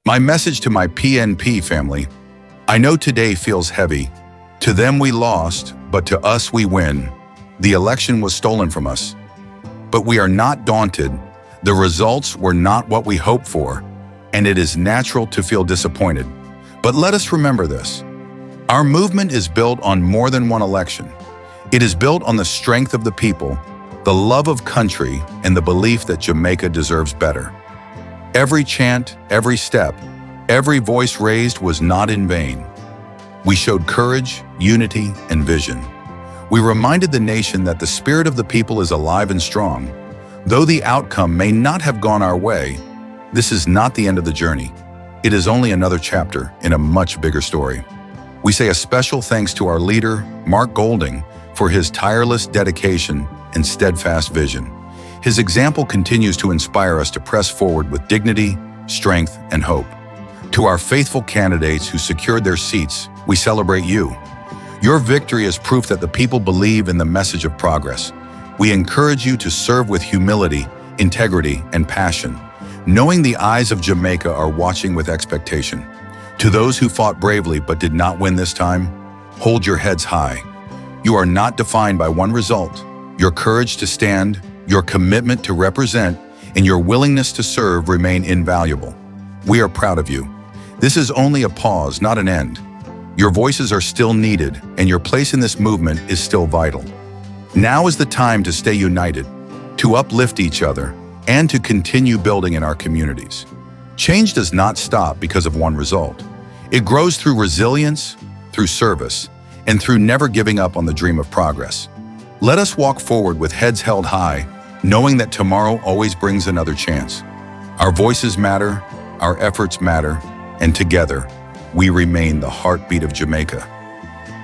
My message to my PNP family: I know today feels heavy. To them we lost, but to us we win. The election was stolen from us. But we are not daunted. The results were not what we hoped for, and it is natural to feel disappointed. But let us remember this. Our movement is built on more than one election. It is built on the strength of the people, the love of country, and the belief that Jamaica deserves better. Every chant, every step, every voice raised was not in vain. We showed courage, unity, and vision. We reminded the nation that the spirit of the people is alive and strong. Though the outcome may not have gone our way, this is not the end of the journey. It is only another chapter in a much bigger story. We say a special thanks to our leader, Mark Golding, for his tireless dedication and steadfast vision. His example continues to inspire us to press forward with dignity, strength, and hope. To our faithful candidates who secured their seats, we celebrate you. Your victory is proof that the people believe in the message of progress. We encourage you to serve with humility, integrity, and passion, knowing the eyes of Jamaica are watching with expectation. To those who fought bravely but did not win this time, hold your heads high. You are not defined by one result. Your courage to stand, your commitment to represent, and your willingness to serve remain invaluable. We are proud of you. This is only a pause, not an end. Your voices are still needed, and your place in this movement is still vital. Now is the time to stay united, to uplift each other, and to continue building in our communities. Change does not stop because of one result. It grows through resilience, through service, and through never giving up on the dream of progress. Let us walk forward with heads held high, knowing that tomorrow always brings another chance. Our voices matter, our efforts matter, and together, we remain the heartbeat of Jamaica.